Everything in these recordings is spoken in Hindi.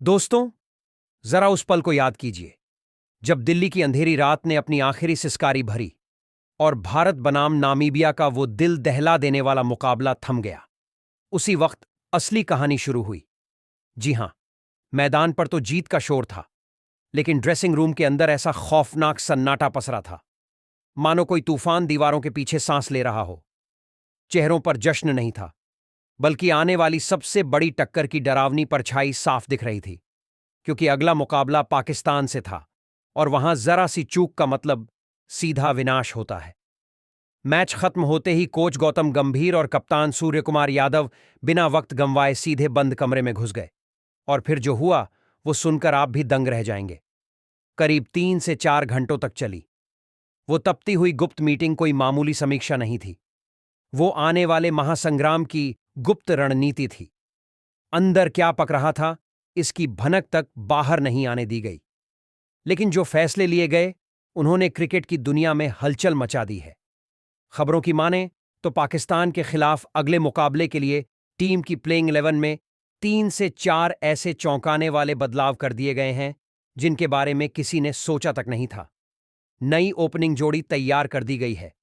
दोस्तों, जरा उस पल को याद कीजिए जब दिल्ली की अंधेरी रात ने अपनी आखिरी सिसकारी भरी और भारत बनाम नामीबिया का वो दिल दहला देने वाला मुकाबला थम गया। उसी वक्त असली कहानी शुरू हुई। जी हां, मैदान पर तो जीत का शोर था, लेकिन ड्रेसिंग रूम के अंदर ऐसा खौफनाक सन्नाटा पसरा था, मानो कोई तूफान दीवारों के पीछे सांस ले रहा हो। चेहरों पर जश्न नहीं था, बल्कि आने वाली सबसे बड़ी टक्कर की डरावनी परछाई साफ दिख रही थी, क्योंकि अगला मुकाबला पाकिस्तान से था और वहां जरा सी चूक का मतलब सीधा विनाश होता है। मैच खत्म होते ही कोच गौतम गंभीर और कप्तान सूर्यकुमार यादव बिना वक्त गंवाए सीधे बंद कमरे में घुस गए। और फिर जो हुआ वो सुनकर आप भी दंग रह जाएंगे। करीब 3 से 4 घंटों तक चली वो तपती हुई गुप्त मीटिंग। कोई मामूली समीक्षा नहीं थी, वो आने वाले महासंग्राम की गुप्त रणनीति थी। अंदर क्या पक रहा था, इसकी भनक तक बाहर नहीं आने दी गई, लेकिन जो फैसले लिए गए उन्होंने क्रिकेट की दुनिया में हलचल मचा दी है। खबरों की माने तो पाकिस्तान के खिलाफ अगले मुकाबले के लिए टीम की प्लेइंग 11 में 3 से 4 ऐसे चौंकाने वाले बदलाव कर दिए गए हैं जिनके बारे में किसी ने सोचा तक नहीं था। नई ओपनिंग जोड़ी तैयार कर दी गई है,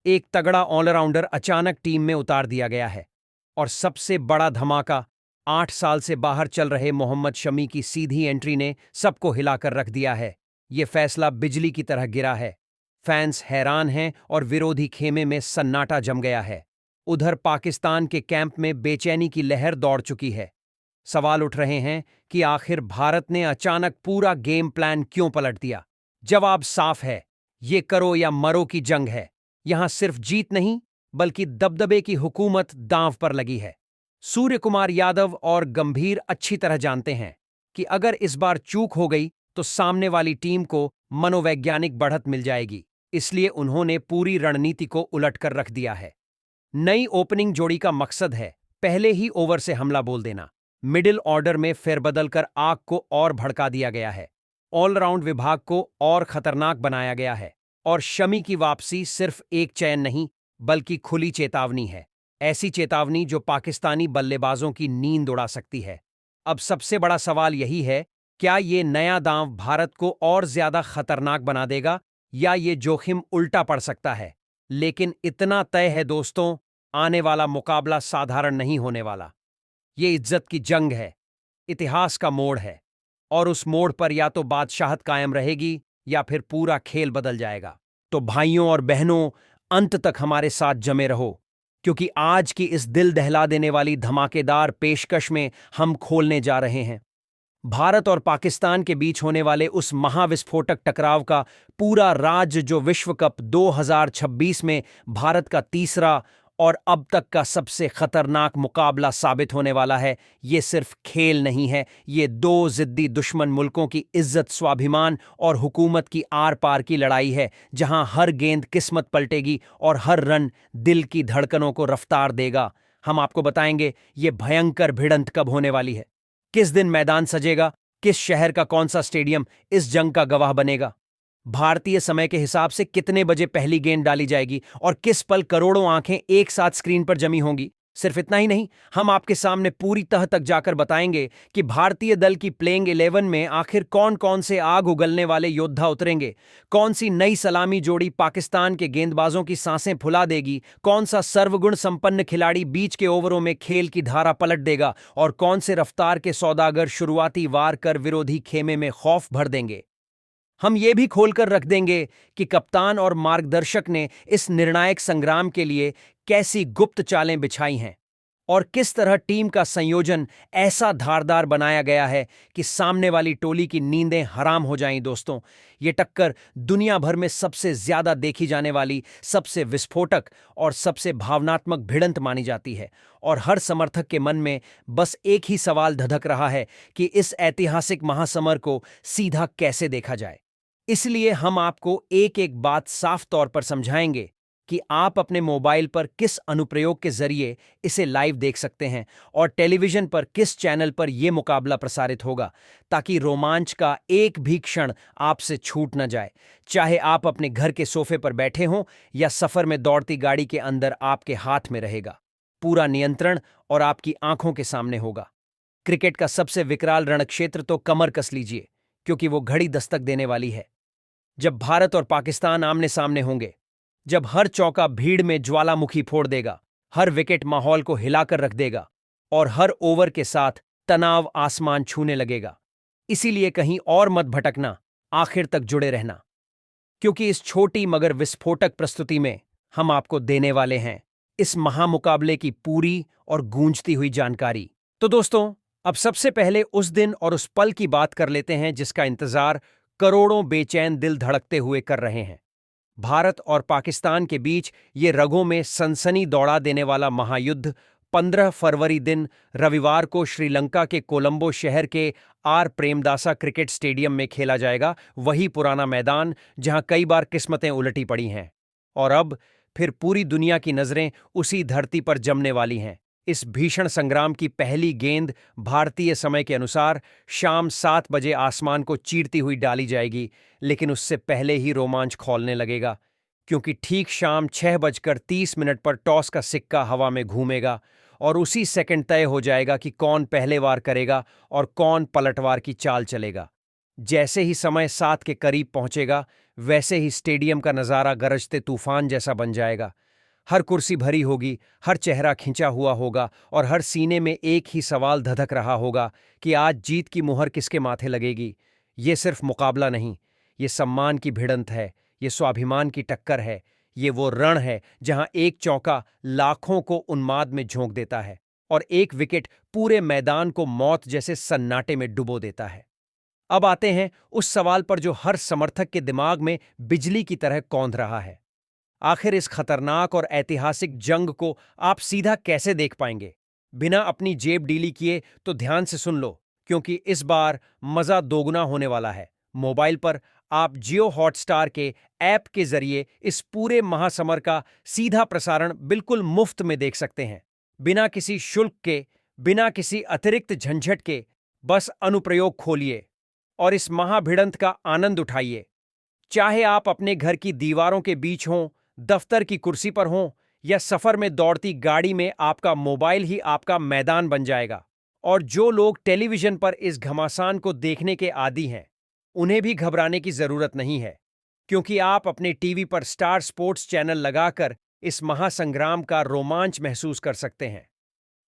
एक तगड़ा ऑलराउंडर अचानक टीम में उतार दिया गया है, और सबसे बड़ा धमाका 8 साल से बाहर चल रहे मोहम्मद शमी की सीधी एंट्री ने सबको हिलाकर रख दिया है। ये फैसला बिजली की तरह गिरा है। फैंस हैरान हैं और विरोधी खेमे में सन्नाटा जम गया है। उधर पाकिस्तान के कैंप में बेचैनी की लहर दौड़ चुकी है। सवाल उठ रहे हैं कि आखिर भारत ने अचानक पूरा गेम प्लान क्यों पलट दिया। जवाब साफ है, ये करो या मरो की जंग है। यहां सिर्फ जीत नहीं, बल्कि दबदबे की हुकूमत दांव पर लगी है। सूर्यकुमार यादव और गंभीर अच्छी तरह जानते हैं कि अगर इस बार चूक हो गई तो सामने वाली टीम को मनोवैज्ञानिक बढ़त मिल जाएगी। इसलिए उन्होंने पूरी रणनीति को उलटकर रख दिया है। नई ओपनिंग जोड़ी का मकसद है पहले ही ओवर से हमला बोल देना। मिडिल ऑर्डर में फेरबदल कर आग को और भड़का दिया गया है। ऑलराउंड विभाग को और खतरनाक बनाया गया है। और शमी की वापसी सिर्फ एक चयन नहीं, बल्कि खुली चेतावनी है। ऐसी चेतावनी जो पाकिस्तानी बल्लेबाजों की नींद उड़ा सकती है। अब सबसे बड़ा सवाल यही है, क्या ये नया दांव भारत को और ज्यादा खतरनाक बना देगा या ये जोखिम उल्टा पड़ सकता है। लेकिन इतना तय है दोस्तों, आने वाला मुकाबला साधारण नहीं होने वाला। ये इज्जत की जंग है, इतिहास का मोड़ है, और उस मोड़ पर या तो बादशाहत कायम रहेगी या फिर पूरा खेल बदल जाएगा। तो भाइयों और बहनों, अंत तक हमारे साथ जमे रहो, क्योंकि आज की इस दिल दहला देने वाली धमाकेदार पेशकश में हम खोलने जा रहे हैं भारत और पाकिस्तान के बीच होने वाले उस महाविस्फोटक टकराव का पूरा राज, जो विश्व कप 2026 में भारत का तीसरा और अब तक का सबसे खतरनाक मुकाबला साबित होने वाला है। ये सिर्फ खेल नहीं है, ये दो जिद्दी दुश्मन मुल्कों की इज्जत, स्वाभिमान और हुकूमत की आर पार की लड़ाई है, जहां हर गेंद किस्मत पलटेगी और हर रन दिल की धड़कनों को रफ्तार देगा। हम आपको बताएंगे ये भयंकर भिड़ंत कब होने वाली है, किस दिन मैदान सजेगा, किस शहर का कौन सा स्टेडियम इस जंग का गवाह बनेगा, भारतीय समय के हिसाब से कितने बजे पहली गेंद डाली जाएगी और किस पल करोड़ों आंखें एक साथ स्क्रीन पर जमी होंगी। सिर्फ इतना ही नहीं, हम आपके सामने पूरी तह तक जाकर बताएंगे कि भारतीय दल की प्लेइंग 11 में आखिर कौन कौन से आग उगलने वाले योद्धा उतरेंगे, कौन सी नई सलामी जोड़ी पाकिस्तान के गेंदबाजों की सांसें फुला देगी, कौन सा सर्वगुण संपन्न खिलाड़ी बीच के ओवरों में खेल की धारा पलट देगा, और कौन से रफ्तार के सौदागर शुरुआती वार कर विरोधी खेमे में खौफ भर देंगे। हम ये भी खोलकर रख देंगे कि कप्तान और मार्गदर्शक ने इस निर्णायक संग्राम के लिए कैसी गुप्त चालें बिछाई हैं और किस तरह टीम का संयोजन ऐसा धारदार बनाया गया है कि सामने वाली टोली की नींदें हराम हो जाएं। दोस्तों, ये टक्कर दुनिया भर में सबसे ज्यादा देखी जाने वाली, सबसे विस्फोटक और सबसे भावनात्मक भिड़ंत मानी जाती है, और हर समर्थक के मन में बस एक ही सवाल धधक रहा है कि इस ऐतिहासिक महासमर को सीधा कैसे देखा जाए। इसलिए हम आपको एक एक बात साफ तौर पर समझाएंगे कि आप अपने मोबाइल पर किस अनुप्रयोग के जरिए इसे लाइव देख सकते हैं और टेलीविजन पर किस चैनल पर यह मुकाबला प्रसारित होगा, ताकि रोमांच का एक भी क्षण आपसे छूट न जाए। चाहे आप अपने घर के सोफे पर बैठे हों या सफर में दौड़ती गाड़ी के अंदर, आपके हाथ में रहेगा पूरा नियंत्रण और आपकी आंखों के सामने होगा। क्रिकेट का सबसे विकराल रणक्षेत्र तो कमर कस लीजिए, क्योंकि वो घड़ी दस्तक देने वाली है। जब भारत और पाकिस्तान आमने सामने होंगे, जब हर चौका भीड़ में ज्वालामुखी फोड़ देगा, हर विकेट माहौल को हिलाकर रख देगा और हर ओवर के साथ तनाव आसमान छूने लगेगा। इसीलिए कहीं और मत भटकना, आखिर तक जुड़े रहना, क्योंकि इस छोटी मगर विस्फोटक प्रस्तुति में हम आपको देने वाले हैं इस महामुकाबले की पूरी और गूंजती हुई जानकारी। तो दोस्तों, अब सबसे पहले उस दिन और उस पल की बात कर लेते हैं जिसका इंतजार करोड़ों बेचैन दिल धड़कते हुए कर रहे हैं। भारत और पाकिस्तान के बीच ये रगों में सनसनी दौड़ा देने वाला महायुद्ध 15 फरवरी दिन रविवार को श्रीलंका के कोलंबो शहर के आर प्रेमदासा क्रिकेट स्टेडियम में खेला जाएगा। वही पुराना मैदान जहां कई बार किस्मतें उलटी पड़ी हैं और अब फिर पूरी दुनिया की नजरें उसी धरती पर जमने वाली हैं। इस भीषण संग्राम की पहली गेंद भारतीय समय के अनुसार शाम 7 बजे आसमान को चीरती हुई डाली जाएगी, लेकिन उससे पहले ही रोमांच खौलने लगेगा, क्योंकि ठीक शाम 6:30 पर टॉस का सिक्का हवा में घूमेगा और उसी सेकंड तय हो जाएगा कि कौन पहले वार करेगा और कौन पलटवार की चाल चलेगा। जैसे ही समय 7 के करीब पहुंचेगा, वैसे ही स्टेडियम का नज़ारा गरजते तूफान जैसा बन जाएगा। हर कुर्सी भरी होगी, हर चेहरा खिंचा हुआ होगा और हर सीने में एक ही सवाल धधक रहा होगा कि आज जीत की मुहर किसके माथे लगेगी। ये सिर्फ मुकाबला नहीं, ये सम्मान की भिड़ंत है, ये स्वाभिमान की टक्कर है, ये वो रण है जहां एक चौका लाखों को उन्माद में झोंक देता है और एक विकेट पूरे मैदान को मौत जैसे सन्नाटे में डुबो देता है। अब आते हैं उस सवाल पर जो हर समर्थक के दिमाग में बिजली की तरह कौंध रहा है। आखिर इस खतरनाक और ऐतिहासिक जंग को आप सीधा कैसे देख पाएंगे? बिना अपनी जेब ढीली किए तो ध्यान से सुन लो, क्योंकि इस बार मजा दोगुना होने वाला है। मोबाइल पर आप जियो हॉटस्टार के ऐप के जरिए इस पूरे महासमर का सीधा प्रसारण बिल्कुल मुफ्त में देख सकते हैं, बिना किसी शुल्क के, बिना किसी अतिरिक्त झंझट के। बस अनुप्रयोग खोलिए और इस महाभिड़ंत का आनंद उठाइए। चाहे आप अपने घर की दीवारों के बीच हों, दफ्तर की कुर्सी पर हों या सफर में दौड़ती गाड़ी में, आपका मोबाइल ही आपका मैदान बन जाएगा। और जो लोग टेलीविजन पर इस घमासान को देखने के आदी हैं, उन्हें भी घबराने की जरूरत नहीं है, क्योंकि आप अपने टीवी पर स्टार स्पोर्ट्स चैनल लगाकर इस महासंग्राम का रोमांच महसूस कर सकते हैं।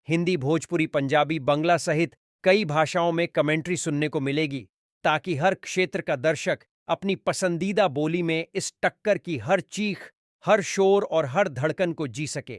हिंदी, भोजपुरी, पंजाबी, बंगला सहित कई भाषाओं में कमेंट्री सुनने को मिलेगी, ताकि हर क्षेत्र का दर्शक अपनी पसंदीदा बोली में इस टक्कर की हर चीख, हर शोर और हर धड़कन को जी सके।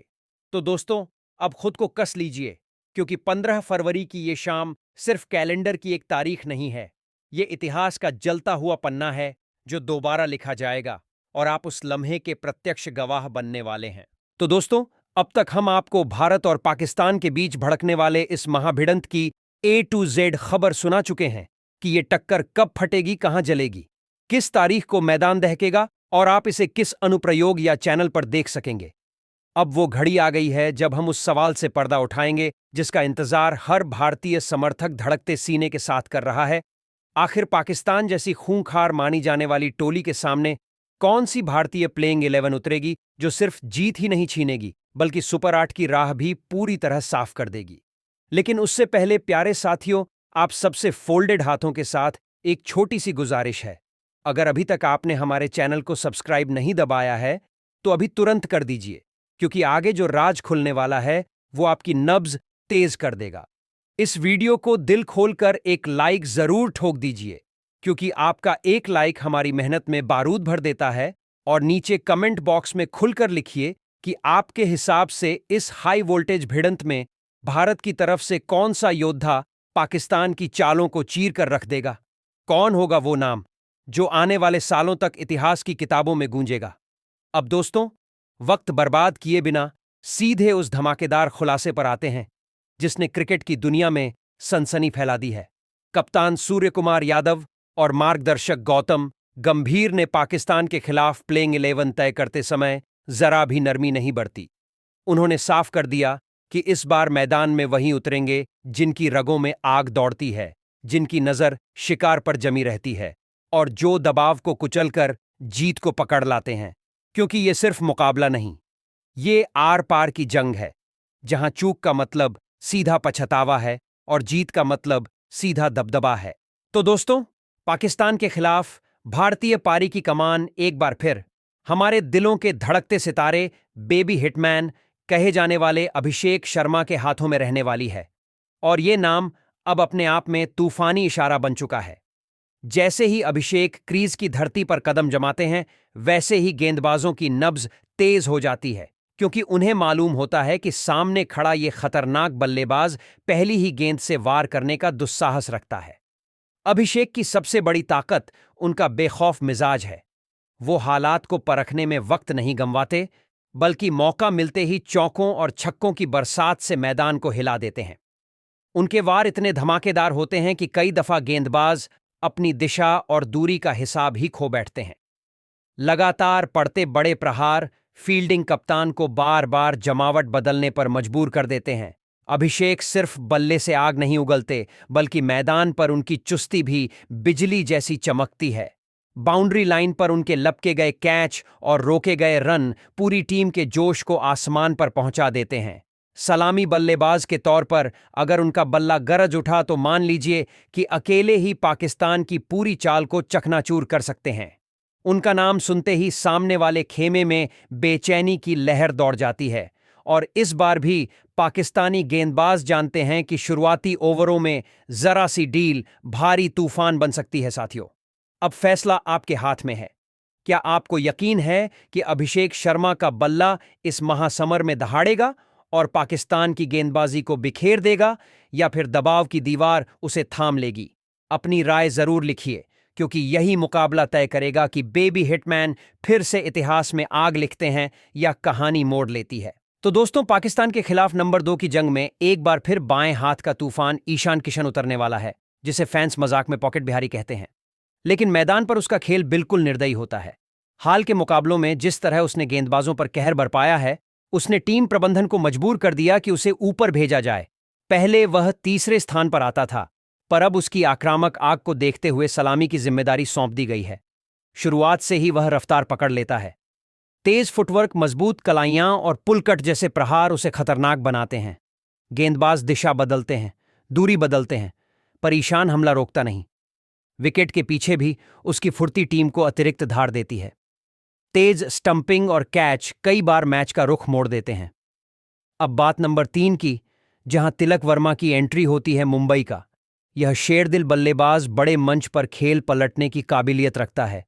तो दोस्तों, अब खुद को कस लीजिए, क्योंकि 15 फरवरी की ये शाम सिर्फ कैलेंडर की एक तारीख नहीं है, ये इतिहास का जलता हुआ पन्ना है जो दोबारा लिखा जाएगा और आप उस लम्हे के प्रत्यक्ष गवाह बनने वाले हैं। तो दोस्तों, अब तक हम आपको भारत और पाकिस्तान के बीच भड़कने वाले इस महाभिड़ंत की A to Z खबर सुना चुके हैं कि ये टक्कर कब फटेगी, कहां जलेगी, किस तारीख को मैदान दहकेगा और आप इसे किस अनुप्रयोग या चैनल पर देख सकेंगे। अब वो घड़ी आ गई है जब हम उस सवाल से पर्दा उठाएंगे जिसका इंतजार हर भारतीय समर्थक धड़कते सीने के साथ कर रहा है। आखिर पाकिस्तान जैसी खूंखार मानी जाने वाली टोली के सामने कौन सी भारतीय प्लेइंग 11 उतरेगी जो सिर्फ जीत ही नहीं छीनेगी, बल्कि सुपर 8 की राह भी पूरी तरह साफ कर देगी। लेकिन उससे पहले प्यारे साथियों, आप सबसे फोल्डेड हाथों के साथ एक छोटी सी गुजारिश है। अगर अभी तक आपने हमारे चैनल को सब्सक्राइब नहीं दबाया है, तो अभी तुरंत कर दीजिए, क्योंकि आगे जो राज खुलने वाला है वो आपकी नब्ज तेज कर देगा। इस वीडियो को दिल खोलकर एक लाइक जरूर ठोक दीजिए, क्योंकि आपका एक लाइक हमारी मेहनत में बारूद भर देता है। और नीचे कमेंट बॉक्स में खुलकर लिखिए कि आपके हिसाब से इस हाई वोल्टेज भिड़ंत में भारत की तरफ से कौन सा योद्धा पाकिस्तान की चालों को चीर कर रख देगा। कौन होगा वो नाम जो आने वाले सालों तक इतिहास की किताबों में गूंजेगा। अब दोस्तों, वक्त बर्बाद किए बिना सीधे उस धमाकेदार खुलासे पर आते हैं जिसने क्रिकेट की दुनिया में सनसनी फैला दी है। कप्तान सूर्य कुमार यादव और मार्गदर्शक गौतम गंभीर ने पाकिस्तान के खिलाफ प्लेइंग 11 तय करते समय जरा भी नरमी नहीं बरती। उन्होंने साफ कर दिया कि इस बार मैदान में वही उतरेंगे जिनकी रगों में आग दौड़ती है, जिनकी नजर शिकार पर जमी रहती है और जो दबाव को कुचलकर जीत को पकड़ लाते हैं। क्योंकि ये सिर्फ मुकाबला नहीं, ये आर पार की जंग है, जहां चूक का मतलब सीधा पछतावा है और जीत का मतलब सीधा दबदबा है। तो दोस्तों, पाकिस्तान के खिलाफ भारतीय पारी की कमान एक बार फिर हमारे दिलों के धड़कते सितारे बेबी हिटमैन कहे जाने वाले अभिषेक शर्मा के हाथों में रहने वाली है। और ये नाम अब अपने आप में तूफानी इशारा बन चुका है। जैसे ही अभिषेक क्रीज की धरती पर कदम जमाते हैं, वैसे ही गेंदबाजों की नब्ज तेज हो जाती है, क्योंकि उन्हें मालूम होता है कि सामने खड़ा ये खतरनाक बल्लेबाज पहली ही गेंद से वार करने का दुस्साहस रखता है। अभिषेक की सबसे बड़ी ताकत उनका बेखौफ मिजाज है। वो हालात को परखने में वक्त नहीं गंवाते, बल्कि मौका मिलते ही चौकों और छक्कों की बरसात से मैदान को हिला देते हैं। उनके वार इतने धमाकेदार होते हैं कि कई दफा गेंदबाज अपनी दिशा और दूरी का हिसाब ही खो बैठते हैं। लगातार पड़ते बड़े प्रहार फील्डिंग कप्तान को बार बार जमावट बदलने पर मजबूर कर देते हैं। अभिषेक सिर्फ बल्ले से आग नहीं उगलते, बल्कि मैदान पर उनकी चुस्ती भी बिजली जैसी चमकती है। बाउंड्री लाइन पर उनके लपके गए कैच और रोके गए रन पूरी टीम के जोश को आसमान पर पहुंचा देते हैं। सलामी बल्लेबाज के तौर पर अगर उनका बल्ला गरज उठा तो मान लीजिए कि अकेले ही पाकिस्तान की पूरी चाल को चकनाचूर कर सकते हैं। उनका नाम सुनते ही सामने वाले खेमे में बेचैनी की लहर दौड़ जाती है। और इस बार भी पाकिस्तानी गेंदबाज जानते हैं कि शुरुआती ओवरों में जरा सी डील भारी तूफान बन सकती है। साथियों, अब फैसला आपके हाथ में है। क्या आपको यकीन है कि अभिषेक शर्मा का बल्ला इस महासमर में दहाड़ेगा और पाकिस्तान की गेंदबाजी को बिखेर देगा, या फिर दबाव की दीवार उसे थाम लेगी? अपनी राय जरूर लिखिए, क्योंकि यही मुकाबला तय करेगा कि बेबी हिटमैन फिर से इतिहास में आग लिखते हैं या कहानी मोड़ लेती है। तो दोस्तों, पाकिस्तान के खिलाफ नंबर 2 की जंग में एक बार फिर बाएं हाथ का तूफान ईशान किशन उतरने वाला है, जिसे फैंस मजाक में पॉकेट बिहारी कहते हैं। लेकिन मैदान पर उसका खेल बिल्कुल निर्दयी होता है। हाल के मुकाबलों में जिस तरह उसने गेंदबाजों पर कहर बरपाया है, उसने टीम प्रबंधन को मजबूर कर दिया कि उसे ऊपर भेजा जाए। पहले वह तीसरे स्थान पर आता था, पर अब उसकी आक्रामक आग को देखते हुए सलामी की जिम्मेदारी सौंप दी गई है। शुरुआत से ही वह रफ्तार पकड़ लेता है। तेज फुटवर्क, मजबूत कलाइयां और पुलकट जैसे प्रहार उसे खतरनाक बनाते हैं। गेंदबाज दिशा बदलते हैं, दूरी बदलते हैं, पर ईशान हमला रोकता नहीं। विकेट के पीछे भी उसकी फुर्ती टीम को अतिरिक्त धार देती है। तेज स्टंपिंग और कैच कई बार मैच का रुख मोड़ देते हैं। अब बात नंबर 3 की, जहां तिलक वर्मा की एंट्री होती है मुंबई का। यह शेरदिल बल्लेबाज बड़े मंच पर खेल पलटने की काबिलियत रखता है।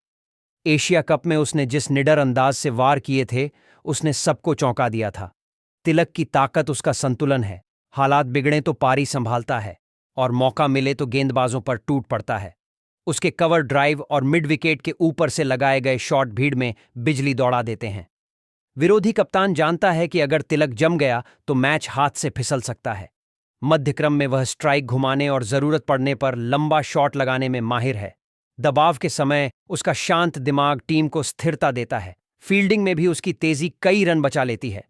एशिया कप में उसने जिस निडर अंदाज से वार किए थे, उसने सबको चौंका दिया था। तिलक की ताकत उसका संतुलन है। हालात बिगड़े तो पारी संभालता है, और मौका मिले तो गेंदबाजों पर टूट पड़ता है। उसके कवर ड्राइव और मिड विकेट के ऊपर से लगाए गए शॉट भीड़ में बिजली दौड़ा देते हैं। विरोधी कप्तान जानता है कि अगर तिलक जम गया तो मैच हाथ से फिसल सकता है। मध्य क्रम में वह स्ट्राइक घुमाने और जरूरत पड़ने पर लंबा शॉट लगाने में माहिर है। दबाव के समय उसका शांत दिमाग टीम को स्थिरता देता है। फील्डिंग में भी उसकी तेजी कई रन बचा लेती है।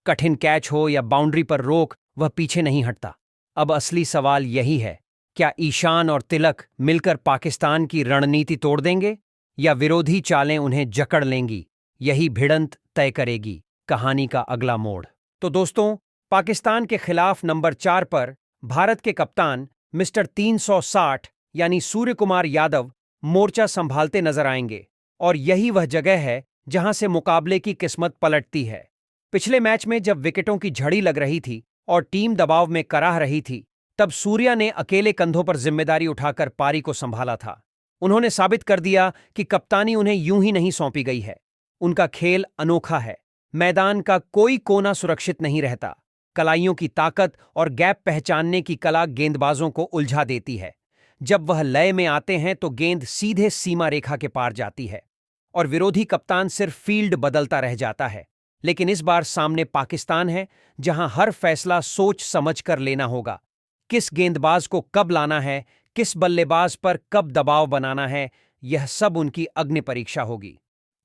कठिन कैच हो या बाउंड्री पर रोक, वह पीछे नहीं हटता। अब असली सवाल यही है, क्या ईशान और तिलक मिलकर पाकिस्तान की रणनीति तोड़ देंगे, या विरोधी चालें उन्हें जकड़ लेंगी? यही भिड़ंत तय करेगी कहानी का अगला मोड़। तो दोस्तों, पाकिस्तान के खिलाफ नंबर 4 पर भारत के कप्तान मिस्टर 360 यानी सूर्य कुमार यादव मोर्चा संभालते नजर आएंगे। और यही वह जगह है जहां से मुकाबले की किस्मत पलटती है। पिछले मैच में जब विकेटों की झड़ी लग रही थी और टीम दबाव में कराह रही थी, तब सूर्या ने अकेले कंधों पर जिम्मेदारी उठाकर पारी को संभाला था। उन्होंने साबित कर दिया कि कप्तानी उन्हें यूं ही नहीं सौंपी गई है। उनका खेल अनोखा है। मैदान का कोई कोना सुरक्षित नहीं रहता। कलाइयों की ताकत और गैप पहचानने की कला गेंदबाजों को उलझा देती है। जब वह लय में आते हैं तो गेंद सीधे सीमा रेखा के पार जाती है और विरोधी कप्तान सिर्फ फील्ड बदलता रह जाता है। लेकिन इस बार सामने पाकिस्तान है, जहां हर फैसला सोच समझ कर लेना होगा। किस गेंदबाज को कब लाना है, किस बल्लेबाज पर कब दबाव बनाना है, यह सब उनकी अग्नि परीक्षा होगी।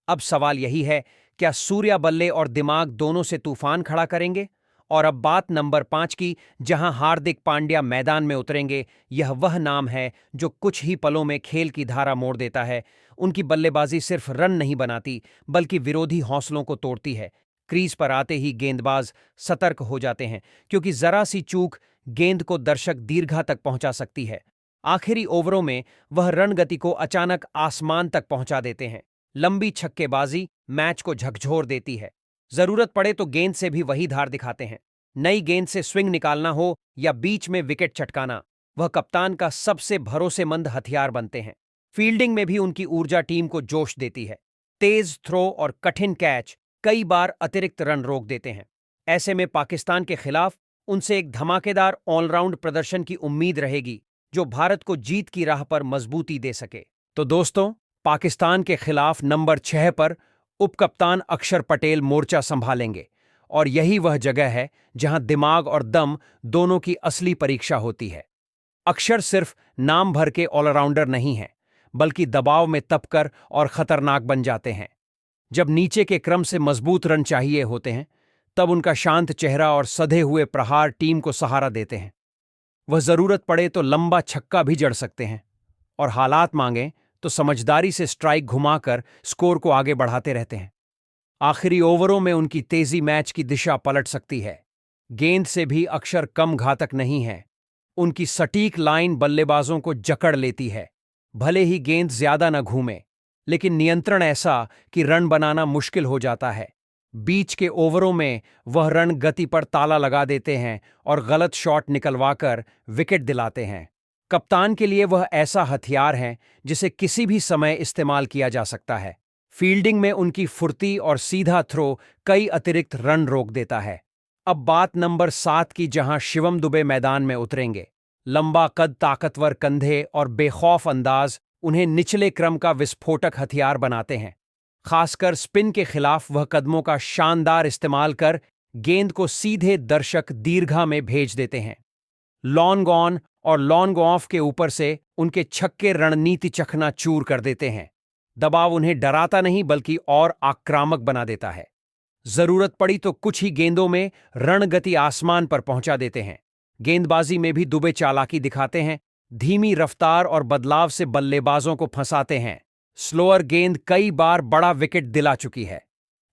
अब सवाल यही है, क्या सूर्या बल्ले और दिमाग दोनों से तूफान खड़ा करेंगे? और अब बात नंबर 5 की, जहां हार्दिक पांड्या मैदान में उतरेंगे। यह वह नाम है जो कुछ ही पलों में खेल की धारा मोड़ देता है। उनकी बल्लेबाजी सिर्फ रन नहीं बनाती, बल्कि विरोधी हौसलों को तोड़ती है। क्रीज पर आते ही गेंदबाज सतर्क हो जाते हैं, क्योंकि जरा सी चूक गेंद को दर्शक दीर्घा तक पहुंचा सकती है। आखिरी ओवरों में वह रन गति को अचानक आसमान तक पहुंचा देते हैं। लंबी छक्केबाजी मैच को झकझोर देती है। जरूरत पड़े तो गेंद से भी वही धार दिखाते हैं। नई गेंद से स्विंग निकालना हो या बीच में विकेट चटकाना, वह कप्तान का सबसे भरोसेमंद हथियार बनते हैं। फील्डिंग में भी उनकी ऊर्जा टीम को जोश देती है। तेज थ्रो और कठिन कैच कई बार अतिरिक्त रन रोक देते हैं। ऐसे में पाकिस्तान के खिलाफ उनसे एक धमाकेदार ऑलराउंड प्रदर्शन की उम्मीद रहेगी, जो भारत को जीत की राह पर मजबूती दे सके। तो दोस्तों, पाकिस्तान के खिलाफ नंबर 6 पर उपकप्तान अक्षर पटेल मोर्चा संभालेंगे, और यही वह जगह है जहां दिमाग और दम दोनों की असली परीक्षा होती है। अक्षर सिर्फ नाम भर के ऑलराउंडर नहीं हैं, बल्कि दबाव में तपकर और खतरनाक बन जाते हैं। जब नीचे के क्रम से मजबूत रन चाहिए होते हैं, तब उनका शांत चेहरा और सधे हुए प्रहार टीम को सहारा देते हैं। वह जरूरत पड़े तो लंबा छक्का भी जड़ सकते हैं, और हालात मांगे तो समझदारी से स्ट्राइक घुमाकर स्कोर को आगे बढ़ाते रहते हैं। आखिरी ओवरों में उनकी तेजी मैच की दिशा पलट सकती है। गेंद से भी अक्षर कम घातक नहीं है। उनकी सटीक लाइन बल्लेबाजों को जकड़ लेती है। भले ही गेंद ज्यादा न घूमे, लेकिन नियंत्रण ऐसा कि रन बनाना मुश्किल हो जाता है। बीच के ओवरों में वह रन गति पर ताला लगा देते हैं और गलत शॉट निकलवाकर विकेट दिलाते हैं। कप्तान के लिए वह ऐसा हथियार है जिसे किसी भी समय इस्तेमाल किया जा सकता है। फील्डिंग में उनकी फुर्ती और सीधा थ्रो कई अतिरिक्त रन रोक देता है। अब बात नंबर 7 की, जहां शिवम दुबे मैदान में उतरेंगे। लंबा कद, ताकतवर कंधे और बेखौफ अंदाज उन्हें निचले क्रम का विस्फोटक हथियार बनाते हैं। खासकर स्पिन के खिलाफ वह कदमों का शानदार इस्तेमाल कर गेंद को सीधे दर्शक दीर्घा में भेज देते हैं। लॉन्ग ऑन और लॉन्ग ऑफ के ऊपर से उनके छक्के रणनीति चकनाचूर कर देते हैं। दबाव उन्हें डराता नहीं, बल्कि और आक्रामक बना देता है। जरूरत पड़ी तो कुछ ही गेंदों में रणगति आसमान पर पहुंचा देते हैं। गेंदबाजी में भी दुबे चालाकी दिखाते हैं। धीमी रफ्तार और बदलाव से बल्लेबाजों को फंसाते हैं। स्लोअर गेंद कई बार बड़ा विकेट दिला चुकी है।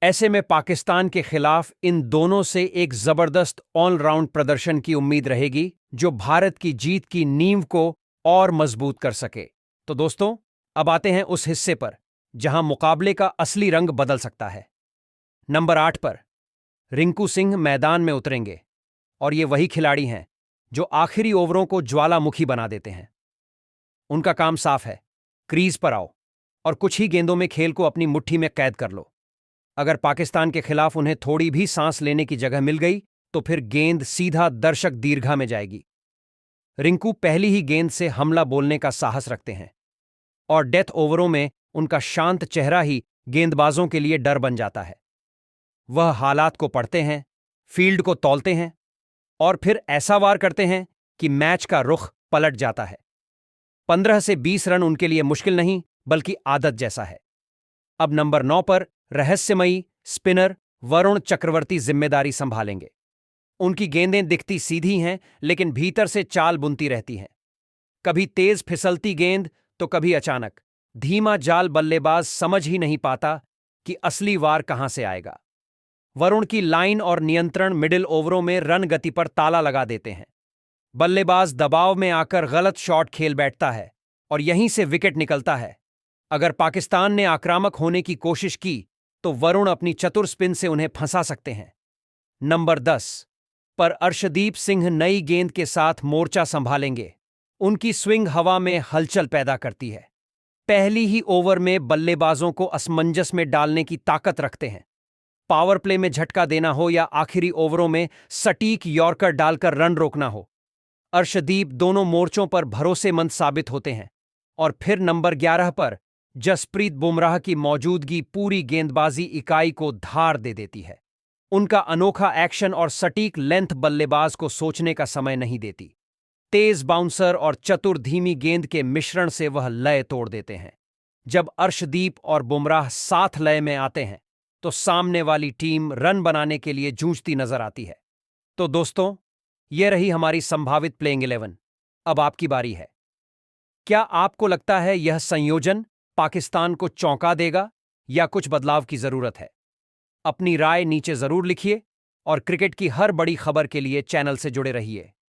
ऐसे में पाकिस्तान के खिलाफ इन दोनों से एक जबरदस्त ऑलराउंड प्रदर्शन की उम्मीद रहेगी, जो भारत की जीत की नींव को और मजबूत कर सके। तो दोस्तों, अब आते हैं उस हिस्से पर जहां मुकाबले का असली रंग बदल सकता है। नंबर 8 पर रिंकू सिंह मैदान में उतरेंगे, और ये वही खिलाड़ी हैं जो आखिरी ओवरों को ज्वालामुखी बना देते हैं। उनका काम साफ है, क्रीज पर आओ और कुछ ही गेंदों में खेल को अपनी मुट्ठी में कैद कर लो। अगर पाकिस्तान के खिलाफ उन्हें थोड़ी भी सांस लेने की जगह मिल गई, तो फिर गेंद सीधा दर्शक दीर्घा में जाएगी। रिंकू पहली ही गेंद से हमला बोलने का साहस रखते हैं, और डेथ ओवरों में उनका शांत चेहरा ही गेंदबाजों के लिए डर बन जाता है। वह हालात को पढ़ते हैं, फील्ड को तौलते हैं, और फिर ऐसा वार करते हैं कि मैच का रुख पलट जाता है। 15 से 20 रन उनके लिए मुश्किल नहीं, बल्कि आदत जैसा है। अब नंबर 9 पर रहस्यमयी स्पिनर वरुण चक्रवर्ती जिम्मेदारी संभालेंगे। उनकी गेंदें दिखती सीधी हैं, लेकिन भीतर से चाल बुनती रहती हैं। कभी तेज फिसलती गेंद तो कभी अचानक। धीमा जाल बल्लेबाज समझ ही नहीं पाता कि असली वार कहां से आएगा। वरुण की लाइन और नियंत्रण मिडिल ओवरों में रन गति पर ताला लगा देते हैं। बल्लेबाज दबाव में आकर गलत शॉट खेल बैठता है, और यहीं से विकेट निकलता है। अगर पाकिस्तान ने आक्रामक होने की कोशिश की, तो वरुण अपनी चतुर स्पिन से उन्हें फंसा सकते हैं। नंबर 10 पर अर्शदीप सिंह नई गेंद के साथ मोर्चा संभालेंगे। उनकी स्विंग हवा में हलचल पैदा करती है। पहली ही ओवर में बल्लेबाजों को असमंजस में डालने की ताकत रखते हैं। पावर प्ले में झटका देना हो या आखिरी ओवरों में सटीक यॉर्कर डालकर रन रोकना हो, अर्शदीप दोनों मोर्चों पर भरोसेमंद साबित होते हैं। और फिर नंबर 11 पर जसप्रीत बुमराह की मौजूदगी पूरी गेंदबाजी इकाई को धार दे देती है। उनका अनोखा एक्शन और सटीक लेंथ बल्लेबाज को सोचने का समय नहीं देती। तेज बाउंसर और चतुर धीमी गेंद के मिश्रण से वह लय तोड़ देते हैं। जब अर्शदीप और बुमराह साथ लय में आते हैं, तो सामने वाली टीम रन बनाने के लिए जूझती नजर आती है। तो दोस्तों, यह रही हमारी संभावित प्लेइंग 11। अब आपकी बारी है। क्या आपको लगता है यह संयोजन पाकिस्तान को चौंका देगा, या कुछ बदलाव की जरूरत है? अपनी राय नीचे जरूर लिखिए, और क्रिकेट की हर बड़ी खबर के लिए चैनल से जुड़े रहिए।